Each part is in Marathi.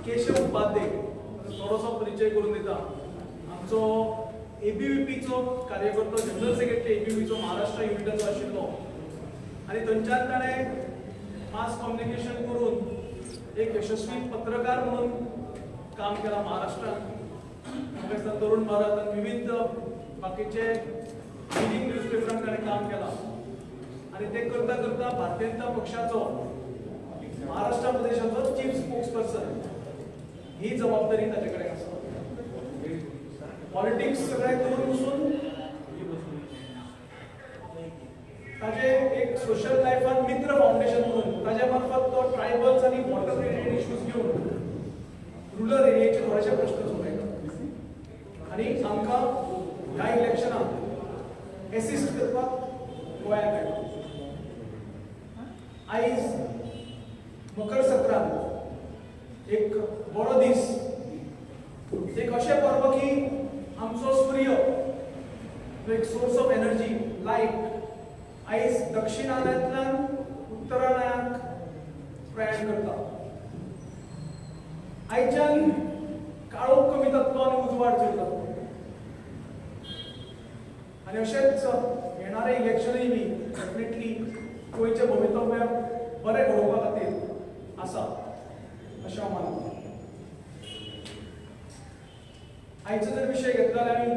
केशव उपाध्ये थोडोसो परिचय करून दिता. आमचो एबीव्हीपीचो कार्यकर्तो जनरल सेक्रेटरी एबीव्हीपीचो महाराष्ट्र युनिटाचो आशिल्लो आनी थंयच्यान ताणें मास कम्युनिकेशन करून एक यशस्वी पत्रकार म्हणून काम केला महाराष्ट्रात. काँग्रेसचा तरुण भारत आणि विविध बाकीचे लिडिंग न्यूजपेपरांत ताणें काम केलां आनी ते करता करता भारतीय जनता पक्षाचो महाराष्ट्र प्रदेशाचो चीफ स्पोक्सपर्सन ही जबाबदारी ताचे कडेन आसा. पॉलिटिक्स सगळे करून वचून ताजे एक सोशल लायफान मित्र फाउंडेशन म्हणून ताजे मार्फत तो ट्रायबल्स आनी वॉटर रिलेटेड इश्यूज घेवन रुरल एरियाचे थोडेशे प्रश्न सोडयता आनी आमकां ह्या इलेक्शनाक एसिस्ट करपाक गोंयांत येता. आयज मकर संक्रांत एक बरो दीस, एक अशें पर्व की आमचो सूर्य एक सोर्स ऑफ एनर्जी लायट आयज दक्षिणायनांतल्यान उत्तरायणाक प्रयाण करता. आयच्यान काळोख कमी जातलो आनी उजवाड चड जातलो आनी अशेंच येणारे इलेक्शनूय बी डेफिनेटली गोंयचे भवितव्य बरें घडोवपा खातीर आसा अशें हांव मानता. आयचो जर विशय घेतलो जाल्यार आमी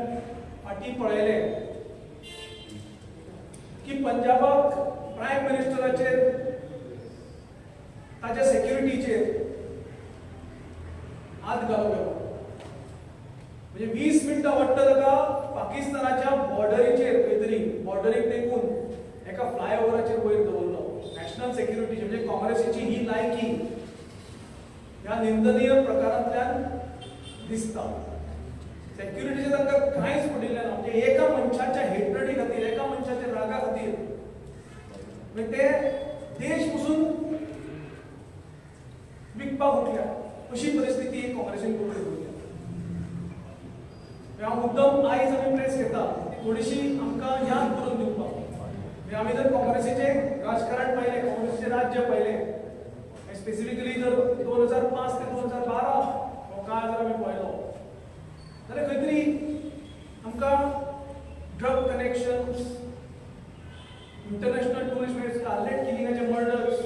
फाटीं पळयलें की पंजाबाक प्रायम मिनिस्टराचेर ताच्या सेक्युरिटीचेर हात घालूंक येता. म्हणजे 20 मिनटां वाटता ताका पाकिस्तानाच्या बॉर्डरीचेर खंय तरी बॉर्डरीक तेकून एका फ्लायओव्हराचेर वयर दवरलो. नॅशनल सेक्युरिटी म्हणजे काँग्रेसीची ही लायकी ह्या निंदनीय प्रकारांतल्यान दिसता. सेक्युरिटीचे तांकां कांयच पडिल्लें ना. म्हणजे एका मनशाच्या हेटरेटी खातीर, एका मनशाच्या रागा खातीर म्हणजे ते देश पसून विकपाक उठल्या अशी परिस्थिती काँग्रेसीन करून दवरल्या. हांव मुद्दम आयज आमी प्रेस घेता ती थोडीशी आमकां याद करून दिवपाक. आमी जर काँग्रेसीचे राजकारण पळयलें, काँग्रेसीचे राज्य पळयलें, स्पेसिफिकली जर 2005 ते 2012 हो काळ जर आमी पळयलो जाल्यार खंय तरी आमकां drug connections, international tourist place, Scarlett किलिंगाचे मर्डर्स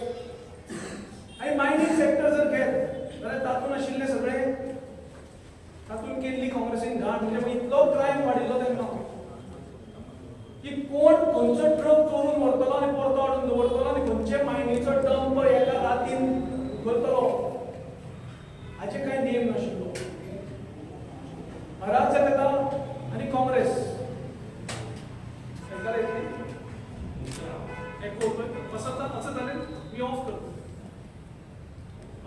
आनी मायनिंग सेक्टर जर घेत जाल्यार तातूंत आशिल्ले सगळे तातूंत केल्ली काँग्रेसीन घाण. म्हणजे इतलो क्रायम वाडिल्लो तेन्ना की कोण खंयचो ट्रक चोरून व्हरतलो आनी परतो हाडून दवरतलो आनी खंयचे मायनीचो डंप एका रातीन करतलो हाचे कांय नेम नाशिल्लो. अराजकता आनी काँग्रेस असं जालें मी ऑफ करतो.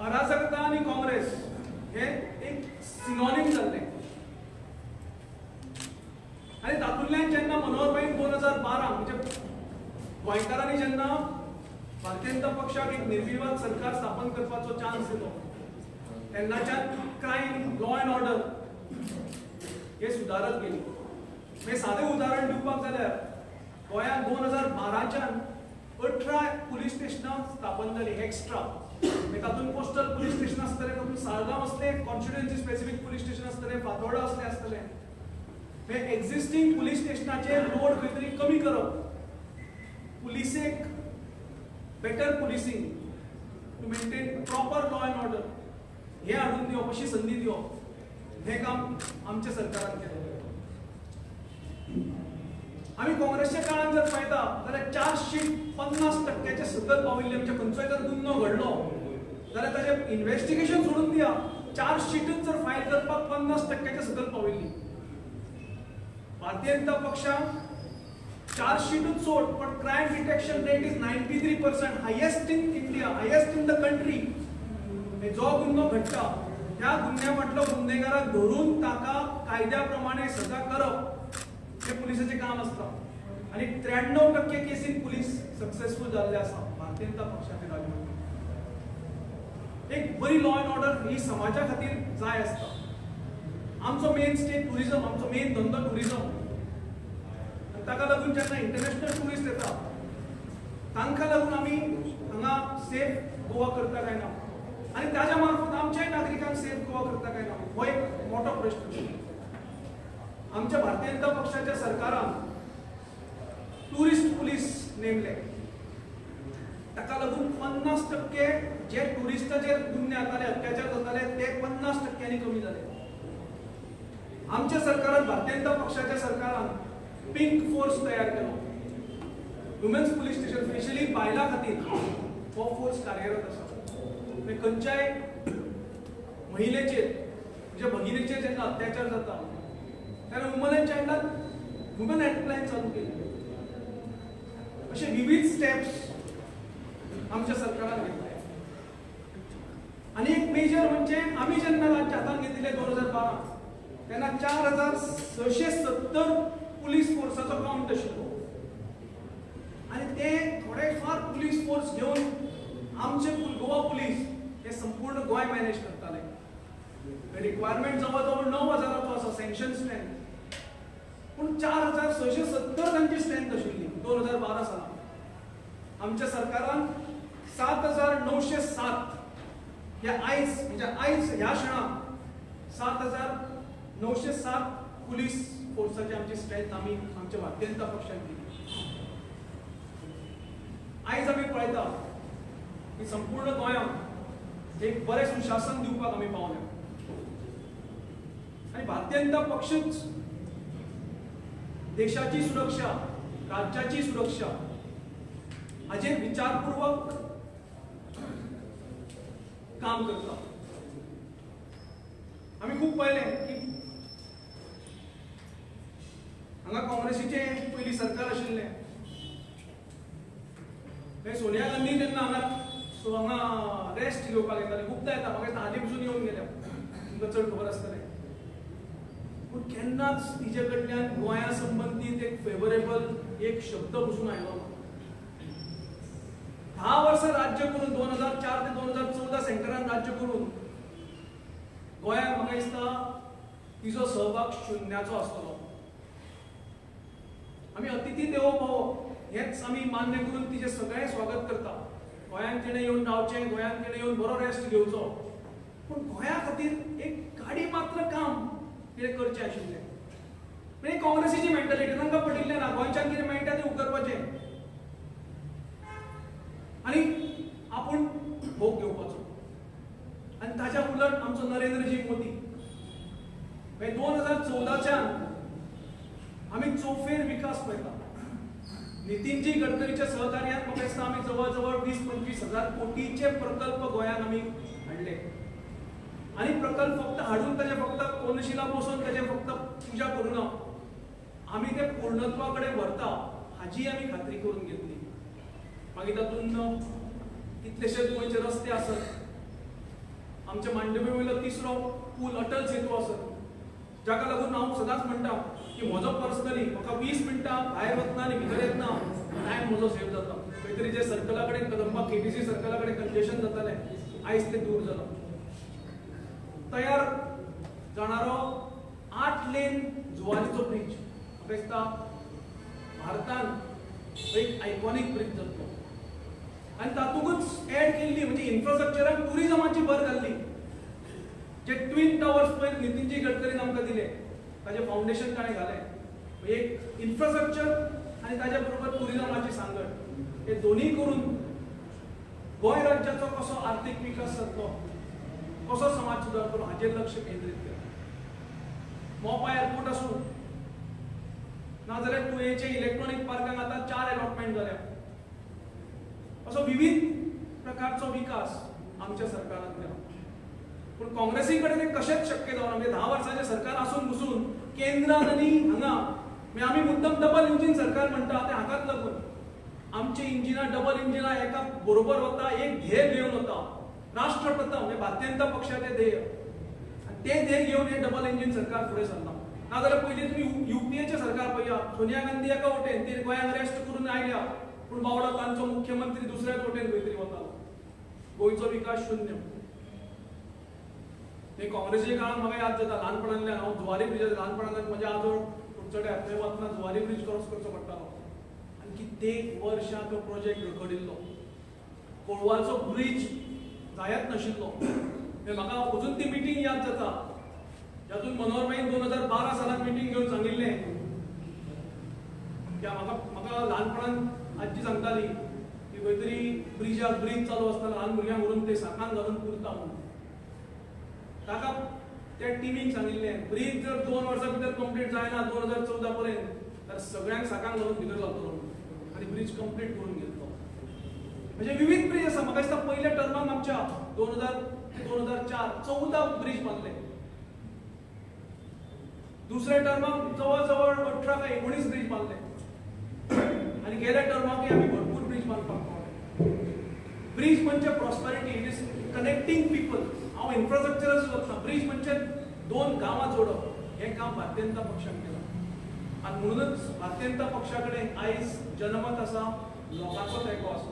अराजकता आनी काँग्रेस हे एक सिनॉनिम जाल्ले आनी तातूंतल्यान जेन्ना मनोहरभाईन 2012 म्हणजे गोंयकारांनी जेन्ना भारतीय जनता पक्षाक एक निर्विवाद सरकार स्थापन करपाचो चान्स दिलो तेन्नाच्यान क्रायम, लॉ अँड ऑर्डर हे सुदारत गेली. म्हणजे सादें उदाहरण दिवपाक जाल्यार गोंयांत 2012च्यान 18 पुलीस स्टेशनां स्थापन जाली एक्स्ट्रा. म्हणजे तातूंत पोस्टल पुलीस स्टेशन आसतलें, तातूंत साळगांव आसलें, कॉन्स्टिट्युएन्सी स्पेसिफीक पुलीस स्टेशन आसतलें, फातोर्डा असलें आसतलें. म्हणजे एक्झिस्टिंग पुलीस स्टेशनाचे लोड खंय तरी कमी करप, पुलिसेक better policing to maintain proper law and order हे हाडून दिवप, अशी संदी दिवप हे काम आमच्या सरकारान केलें. आमी काँग्रेसच्या काळात जर पळयता जाल्यार चार्जशीट 50% सकयल पाविल्ली. म्हणजे खंयचोय जर गुन्हो घडलो जाल्यार ताचें इन्व्हेस्टिगेशन सोडून दिया, चार्जशीटच जर फायल करपाक 50% सकयल पाविल्ली. भारतीय जनता पक्षाक चार्जशीटच सोड पण crime detection rate is 93%, highest in India, highest in the country. जो गुन्हो घडटा त्या गुन्ह्या फाटलो गुन्हेगाराक धरून ताका कायद्या प्रमाणे सजा करप हे पुलिसाचे काम असता. आणि 93% केसीन पुलीस सक्सेसफुल जाल्ले आसा भारतीय जनता पक्षाचे राजवट. एक बरी लॉ अँड ऑर्डर ही समाजा खातीर जाय आसता. आमचो मेन स्टेट टुरिझम, आमचो मेन धंदो टुरिझम. ताका लागून जेन्ना इंटरनॅशनल टुरिस्ट येता तांकां लागून आमी हांगा सेफ गोवा करता काय ना आनी ताज्या मार्फत आमच्याय नागरिकांक सेफ उभो करता काय ना हो एक मोठो प्रश्न. आमच्या भारतीय जनता पक्षाच्या सरकारान टुरिस्ट पुलीस नेमले. ताका लागून 50% जे टुरिस्टाचेर गुन्हे जाताले अत्याचार जाताले ते 50%नी कमी जाले. आमच्या सरकारान भारतीय जनता पक्षाच्या सरकारान पिंक फोर्स तयार केलो. वुमेन्स पुलीस स्टेशन स्पेशली बायलां खातीर हो फोर्स कार्यरत आसा. खंयच्याय महिलेचेर म्हणजे भगिनीचेर जेन्ना अत्याचार जाता तेन्ना वुमन एंड चायल्डाक वुमन हेल्पलायन चालू केली. अशे विविध स्टेप्स आमच्या सरकारान घेतले. आणि एक मेजर म्हणजे आम्ही जेन्ना राज्य हातांत घेतिल्ले 2012 तेन्ना 4670 पुलीस फोर्साचो काउंट आशिल्लो. आणि ते थोडे फार पुलीस फोर्स घेऊन आमचे गोवा पुलीस हे संपूर्ण गोय मॅनेज करताले. रिक्वायरमेंट जवळ 9000 आसा सँक्शन स्ट्रेंथ. पूण 4670 तांची स्ट्रेंथ आशिल्ली 2012 सालान. आमच्या सरकारान 7907 ह्या आयज म्हणजे आयज ह्या क्षणाक 7907 पुलीस फोर्साची आमची स्ट्रेंथ आमी आमच्या भारतीय जनता पक्षान दिली. आयज आमी पळयता की संपूर्ण गोंयांत एक बरें सुशासन दिवपाक आमी पावले. आणि भारतीय जनता पक्षच देशाची सुरक्षा राज्याची सुरक्षा हाचेर विचारपूर्वक काम करता. आमी खूब पळयलें की हांगा काँग्रेसीचे पयलीं सरकार आशिल्लें. सोनिया गांधी जेन्ना हांगा रेस्ट घेवपाक येताली खुबदां येता म्हाका हालीं पसून येवन गेल्या तुमकां चड खबर आसतलें. पूण केन्नाच तिचे कडल्यान गोंया संबंदीत एक फेवरेबल एक शब्द पसून आयलो ना. 10 वर्सां राज्य करून 2004 ते 2014 सेंटरान राज्य करून गोंयांत म्हाका दिसता तिजो सहभाग शुन्याचो आसतलो. आमी अतिथी देवो भव हेच आमी मान्य करून तिचे सगळें स्वागत करता. गोंयांत तिणें येवन रावचें गोंयांत तिणें येवन बरो रेस्ट घेवचो. पूण गोंया खातीर एक गाडी मात्र काम कितें करचें आशिल्लें. म्हणजे काँग्रेसीची मेंटलिटी तांकां पडिल्लें ना गोंयच्यान कितें मेळटा तें करपाचें आनी आपूण भोग घेवपाचो. आनी ताच्या उलट आमचो नरेंद्रजी मोदी 2014च्यान आमी चौफेर विकास पळयता. नितीनजी गडकरीच्या सहकार्यात म्हाका दिसता आमी जवळ जवळ 20-25 हजार कोटीचे प्रकल्प गोंयांत आमी हाडले. आणि प्रकल्प फक्त हाडून ताचे फक्त कोनशिला बसोवन ताचे फक्त पुजा करूं ना आमी ते पूर्णत्वा कडेन व्हरता हाची आमी खात्री करून घेतली. मागीर तातूंत कितलेशेच गोंयचे रस्ते आसत. आमच्या मांडवी वयलो 3रो पूल अटल सेतू आसत जाका लागून हांव सदांच म्हणटा की म्हजो पर्सनली म्हाका 20 मिनटां भायर वतना आनी भितर येतना टायम म्हजो सेव जाता. खंय तरी जे सर्कला कडेन कदंबा केटीसी सर्कला कडेन कंजेशन जातालें आयज तें दूर जालां. तयार जाणारो 8 लेन जुवारीचो ब्रिज म्हाका दिसता भारतांत एक आयकॉनीक ब्रिज जातलो. आनी तातूंतच एड केल्ली म्हणजे इन्फ्रास्ट्रक्चराक टुरिजमाची भर घाल्ली. जे ट्विन टावर्स पळय नितीनजी गडकरीन आमकां दिले ताचे फाउंडेशन ताणें घालें. एक इन्फ्रास्ट्रक्चर आनी ताचे बरोबर टुरिजमाची सांगड हे दोनूय करून गोंय राज्याचो कसो आर्थीक विकास जातलो कसो समाज सुदारतलो हाचेर लक्ष केंद्रीत केलें. मोपा एअरपोर्ट आसूं नाजाल्यार तुयेचे इलेक्ट्रॉनीक पार्कांक आतां 4 अलॉटमेंट जाल्या. असो विविध प्रकारचो विकास आमच्या सरकारान केला. पूण काँग्रेसी कडेन हे कशेंच शक्य जावना. म्हणजे 10 वर्सांचें सरकार आसून बसून केंद्रान आनी हांगा म्हणजे आमी मुद्दम डबल इंजीन सरकार म्हणटा ते हाकाच लागून आमची इंजिनां डबल इंजिनां एका बरोबर वता एक ध्येय घेवन वता. राष्ट्र प्रथम म्हणजे भारतीय जनता पक्षाचें ध्येय आनी तें ध्येय घेवन हे डबल इंजीन सरकार फुडें सरना. नाजाल्यार पयलीं तुमी युपीएचें सरकार पळया. सोनिया गांधी एका वटेन ती गोंयांत रेस्ट करून आयल्या पूण बावडो तांचो मुख्यमंत्री दुसऱ्याच वटेन खंय तरी वतालो. गोंयचो विकास शुन्य. ते काँग्रेसीच्या काळात म्हाका याद जाता ल्हानपणांतल्यान हांव जुवारी ब्रिजाचेर ल्हानपणांतल्यान म्हज्या आजोळ चढ्यात थंय वतना जुवारी ब्रिज क्रॉस करचो पडटालो. आनी कित्येक वर्सां तो प्रोजेक्ट रखडिल्लो. कोळवाचो ब्रिज जायत नाशिल्लो. म्हाका अजून ती मिटींग याद जाता जातून मनोहरबाईन 2012 सालांत मिटींग घेवन सांगिल्लें की म्हाका ल्हानपणांत आजी सांगताली की खंय तरी ब्रीज चालू आसतना ल्हान भुरग्यांक व्हरून ते साकान घालून पुरता म्हणून ताका त्या टिमीक सांगिल्लें ब्रीज जर 2 वर्सां भितर कंप्लीट जायना 2014 पर्यंत तर सगळ्यांक साकान घालून भितर घालतलो आनी ब्रीज कंप्लीट करून घेतलो. म्हणजे विविध ब्रीज आसा. म्हाका दिसता पयल्या टर्माक आमच्या 2000 ते 2004 14 ब्रीज बांदले. दुसऱ्या टर्माक जवळ जवळ 18 काय 19 ब्रीज बांदले आणि गेल्या टर्माकय आमी भरपूर ब्रीज बांदपाक पावले. ब्रीज म्हणजे prosperity, it is connecting people. हांव इन्फ्रास्ट्रक्चरच करता. ब्रीज म्हणजे 2 गांवां जोडप हें काम भारतीय जनता पक्षान केलां आनी म्हणूनच भारतीय जनता पक्षा कडेन आयज जनमत आसा, लोकांचो तेंको आसा.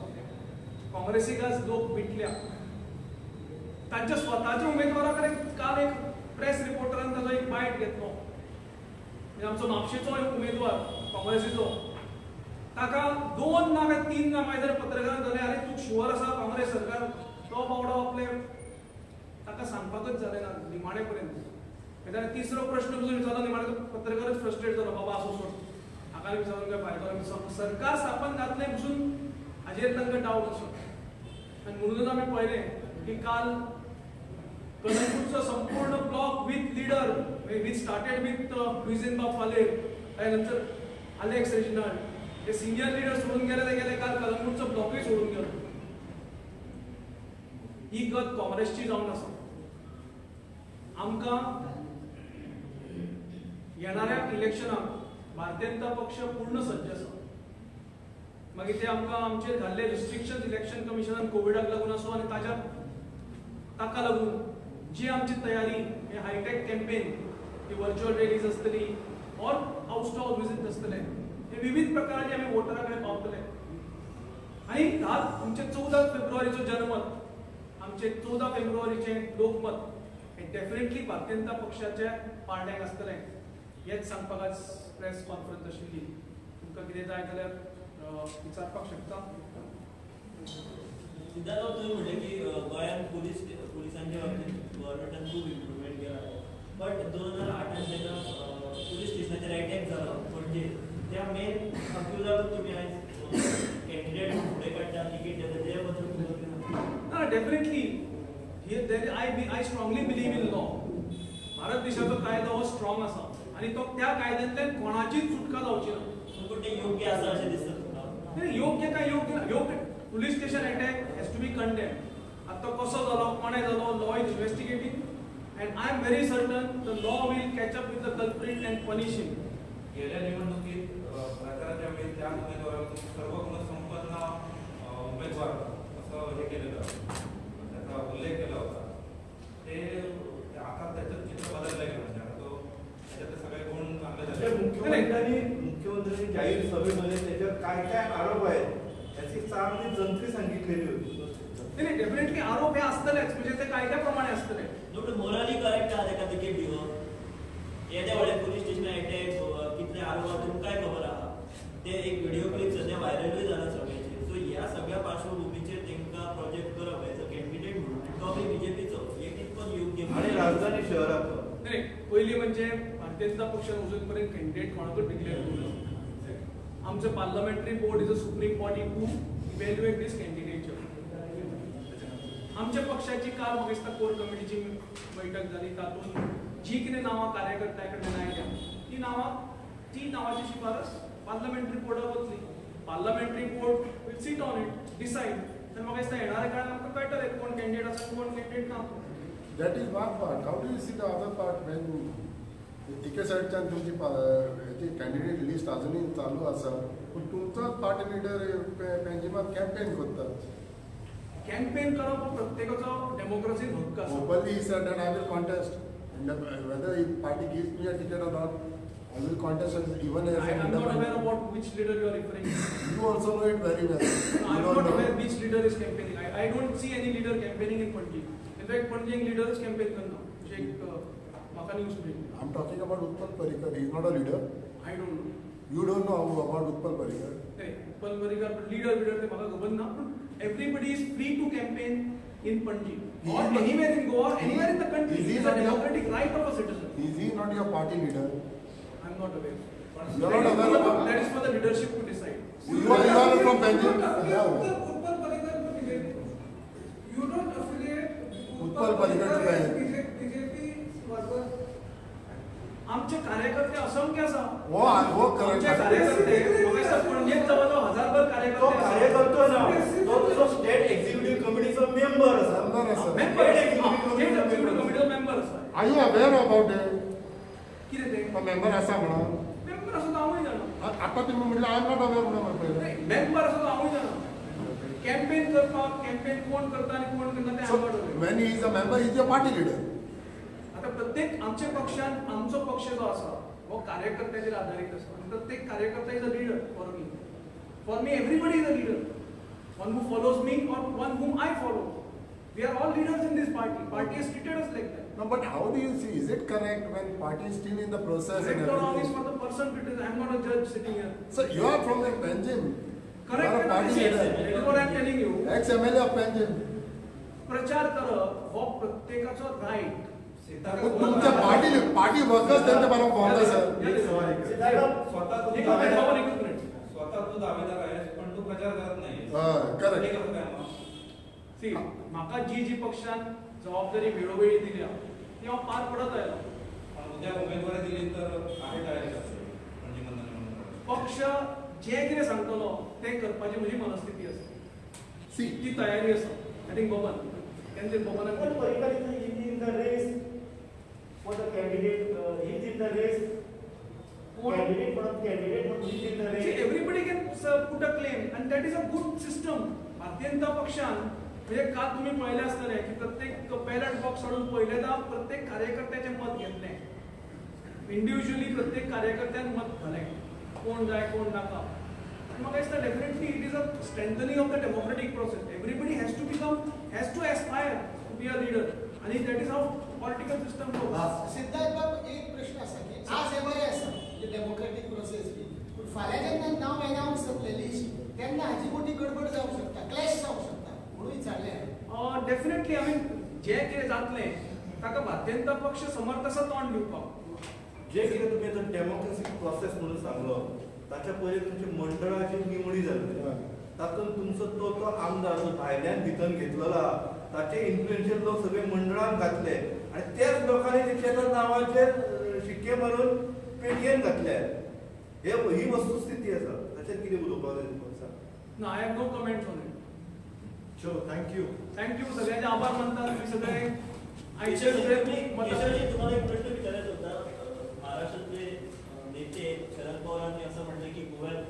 काँग्रेसीक आज लोक विटल्या. तांच्या स्वताच्या उमेदवारा कडेन काल एक प्रेस रिपोर्टरान ताजो एक बायट घेतलो. आमचो म्हापशेचो एक उमेदवार काँग्रेसीचो ताका 2 नांव 3 नांव जर पत्रकारान जालें अरे तूं शुअर आसा काँग्रेस सरकार तो बावडो आपले ताका सांगपाकच जालें ना निमाणे पर्यंत. ताणें तिसरो प्रश्न पसून विचारलो निमाणे पत्रकारच फ्रस्ट्रेट जालो बाबा असो सोड हाका विचारून काय फायदो. सरकार स्थापन जातलें पसून हाजेर तांकां डावट असो आनी म्हणूनच आमी पळयलें की काल कलंगूटचो संपूर्ण block with leader which started with विजेनबाब पालेर त्यानंतर अलेक्स रेजिनाल्ड हे सिनियर लिडर सोडून गेले काल कलंगूटचो ब्लॉकय सोडून गेलो. ही गत काँग्रेसची जावन आसा. आमकां येणाऱ्या इलेक्शनाक भारतीय जनता पक्ष पूर्ण सज्ज आसा. मागीर ते आमकां आमचे घाल्ले रिस्ट्रिक्शन इलेक्शन कमिशनान कोविडाक लागून आसूं आनी ताका लागून जी आमची तयारी हे हायटेक कॅम्पेन ही व्हर्च्युअल रॅलीज आसतली or house to house visit आसतले हे विविध प्रकारांनी आमी वोटरां कडेन पावतले. आनी आमचे 14 फेब्रुवारीचो जनमत आमचे 14 फेब्रुवारीचे लोकमत हे डेफिनेटली भारतीय जनता पक्षाच्या पारड्याक आसतलें हेच सांगपाक आज प्रेस कॉन्फरन्स आशिल्ली. तुमकां कितें जाय जाल्यार विचारपाक शकता. सिद्धार्थ तुम्ही म्हटले की गोंयांत पुलिसांच्या बाबतीत गव्हर्नमेंटान खूप इम्प्रुवमेंट केला. बट 2008 जेन्ना पुलीस स्टेशनाचेर अटॅक जालो पणजे त्या मेन अक्युजाक तुम्ही आयज कॅन्डिडेट फुडें काडटा टिकेट देता ते बद्दल definitely I strongly believe in law. Bharat देशाचो कायदो हो स्ट्रॉंग आसा आनी तो त्या कायद्यांतल्यान कोणाचीच सुटका जावची ना. पूण ते योग्य आसा अशें दिसता तुमकां? योग्य काय योग्य ना. योग्य police station attack has to be condemn. आता तो कसो जालो कोणे जालो law is investigating and I am very certain the law will catch up with the culprit and punish him. गेल्या निवडणुकीत प्रचाराच्या वेळी त्या उमेदवारांनी सर्वगुण संपन्न उमेदवार असं हे केलेलं त्याचा उल्लेख केला होता. ते आता त्याचं चित्र बदललं गेलं म्हणजे आता तो त्याच्यात सगळे गुण चांगले झाले. मुख्यमंत्र्यांनी जाहीर सभेमध्ये त्याच्यावर काय काय आरोप आहेत त्याची चांगली जंत्री सांगितलेली होती. नाही डेफिनेटली आरोप हे असतलेच म्हणजे ते कायद्याप्रमाणे असतले. मोराली करेक्ट आहा तेका तिकेट दिवप येद्या व्हडल्या पुलीस स्टेशन अटॅक कितले आरोप तुमकां काय खबर आहा ते एक व्हिडिओ क्लिप सध्या व्हायरलूय जाला सगळ्याचेर. सो ह्या सगळ्या पार्श्वभूमीचेर तांकां प्रोजेक्ट करप एज अ कॅन्डिडेट म्हणून तो बी बीजेपीचो हे कितपत योग्य आणि राजधानी शहरात नाही पहिली म्हणजे भारतीय जनता पक्षान अजून पर्यंत कॅन्डिडेट कोणाकूच डिक्लेअर केलो. आमचं parliamentary board is a supreme body to evaluate this candidature. आमच्या पक्षाची काल म्हाका दिसता कोर कमिटीची बैठक जाली. तातूंत जी कितें नांवां कार्यकर्त्यां कडल्यान आयल्या ती नांवाची शिफारस पार्लमेंटरी बोर्डाक वतली. Parliamentary board will seat on it decide. तर म्हाका दिसता येणाऱ्या काळात आमकां कळटलें कोण कॅन्डिडेट आसा कोण कॅन्डिडेट ना. That is one part. How do you see the other part when एके सायडच्यान तुमची हेची कॅन्डिडेट लिस्ट अजूनही चालू आसा पूण तुमचोच पार्टी लिडर पेंजिमात कॅम्पेन करता. कॅम्पेन करप हो प्रत्येकाचो डेमोक्रेसीन हक्क आसा. Openly he said that I will contest and whether the party gives me a ticket or not I will contest even as I am not aware about which leader you are referring to. You also know it very well. No, I am not aware which leader is campaigning. I don't see any leader campaigning in Panji. In fact, Panji leader is campaign करना. मुझे एक माका न्यूज मिली. I'm talking about Utpal Parikar. He is not a leader. I don't know. You don't know about Utpal Parikar. नहीं, उत्पल परिकर leader ते माका खबर ना. Everybody is free to campaign in Panji or anywhere in Goa, anywhere in the country. Is he It is a not your- democratic right of a citizen. Is he not your party leader? I am not aware. You are not aware about That is for the leadership to decide. You are from Benjamin. You don't affiliate Utpal Palikad to काय? BJP बरोबर आमचे कार्यकर्ते असंख्य आसा. वो आमचे करंट कार्यकर्ते प्रोफेसर पणजेत जवळजवळ 1000 तो कार्यकर्ते आसा. कार्यकर्तो ना तो तुझो स्टेट एक्झिक्युटिव्ह कमिटीचो मेंबर आसा मेंबर आसा. मेंबर स्टेट एक्झिक्युटिव्ह कमिटीचो मेंबर आसा. Are you aware about it? कितें ते तो मेंबर आसा म्हणून मेंबर आसा तो हांवूय जाणा. आता तुम्ही म्हटलं आय एम नॉट अवेअर म्हणून म्हटलं. मेंबर आसा तो हांवूय जाणा. कॅम्पेन करपाक कॅम्पेन कोण करता आणि कोण करना ते So हांव कळटा. when he is a member, he is your party leader. आता प्रत्येक आमच्या पक्षान आमचो पक्ष जो आसा हो कार्यकर्त्याचेर आधारीत आसा आणि प्रत्येक कार्यकर्ता is a leader for me everybody is a leader one who follows मी और one whom I follow. We are all leaders in this party. Party has treated us like that. No, but how do you see? Is it correct when party is still in the process and Correct or wrong is everything? for the person to decide. I am not a judge sitting here. So you are from the Panjim. Correct You are a party that leader. is what I am telling you. Ex-MLA of Panjim. प्रचार करप हो प्रत्येकाचो राईट. पण तुमच्या पार्टी वर्कर्स त्यांच्या बरोबर बोलता सर. एक सवाल आहे. स्वतः तू दावेदार एक मिनिट. स्वतः तू दावेदार आहेस पण तू प्रचार करत नाहीस. हा, correct. हे कसं काय मग? सी म्हाका जी पक्षान जबाबदारी वेळोवेळी दिल्या ती हांव पार पडत आयलो. पण उद्या उमेदवारी दिली तर आहे तयारी कसं म्हणजे म्हणून पक्ष जे कितें सांगतलो ते करपाची म्हजी मनस्थिती आसा. See, ती तयारी आसा. आय थिंक बबन तेंचे But बबनान Parikar is in the race for the candidate. He is in the race. Candidate, but candidate, but he is in the See, race. everybody can put a claim and that is a good system. Bharatiya Janata पक्षान म्हणजे काल तुम्ही पळयले आसतले की प्रत्येक बॅलट बॉक्स हाडून पळयलेदा प्रत्येक कार्यकर्त्याचे मत घेतले. इंडिव्हिज्युअली प्रत्येक कार्यकर्त्यान मत घालें कोण जाय कोण नाका. And म्हाका दिसता definitely it is a strengthening of the democratic process. Everybody has to aspire to be a leader आणि that is how political system goes. Siddharth bab एक प्रश्न असा की आज एमआय आसा म्हणजे डेमोक्रेटिक प्रोसेस बी पण फाल्यां जेन्ना नांव अनाउन्स जातलें लिस्ट तेन्ना हाजी मोठी गडबड जावंक शकता क्लॅश जावंक शकता म्हणून विचारलें. डेफिनेटली आय मीन जे कितें जातलें ताका भारतीय जनता पक्ष समर्थ आसा तोंड दिवपाक. जे कितें तुमी आतां डेमोक्रेसीक प्रोसेस म्हणून सांगलो ताच्या पयलीं तुमची मंडळाची निवडी जाल्ली. तातूंत तुमचो तो आमदार जो भायल्यान भितर घेतलेला ताचे इन्फ्लुएन्शियल लोक सगळे मंडळांत घातले आनी त्याच लोकांनी तेच्या नांवाचेर शिक्के मारून पेटयेन घातले. ही वस्तुस्थिती आसा. ताचेर कितें उलोवपाक जाय तुमकां सांग. No, I have no comments on it. sure, thank you. Thank you सगळ्यांचे आभार मानतात तुम्ही सगळे ऐकशे केशवजी, तुम्हाला एक प्रश्न विचारायचा होता. महाराष्ट्रातले नेते शरद पवारांनी असं म्हटलं की गोव्यात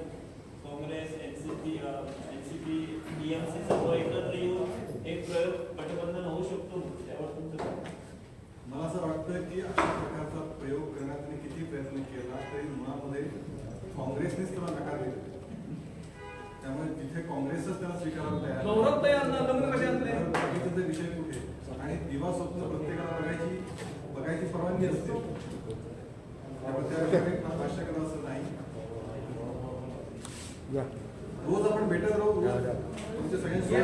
काँग्रेस एनसीपी टीएमसी सर्व एकत्र येऊन एक प्रयोग गठबंधन होऊ शकतो. त्यावर तुमचं काय? मला असं वाटतं की अशा प्रकारचा प्रयोग करण्यात त्यांनी किती प्रयत्न केला तरी मुळामध्ये काँग्रेसनेच त्याला नकार दिला. त्यामुळे जिथे काँग्रेसच त्याला स्वीकारायला तयार नाही, नवरात्र तयार ना, लग्न कसे आणले? तर बाकीचे ते विषय कुठे. आणि दिवा स्वप्न प्रत्येकाला बघायची परवानगी असते. त्यामुळे त्या विषयाकडे फार भाष्य करावं असं नाही. रोज आपण भेटत राहू. तुमच्या सगळ्यांची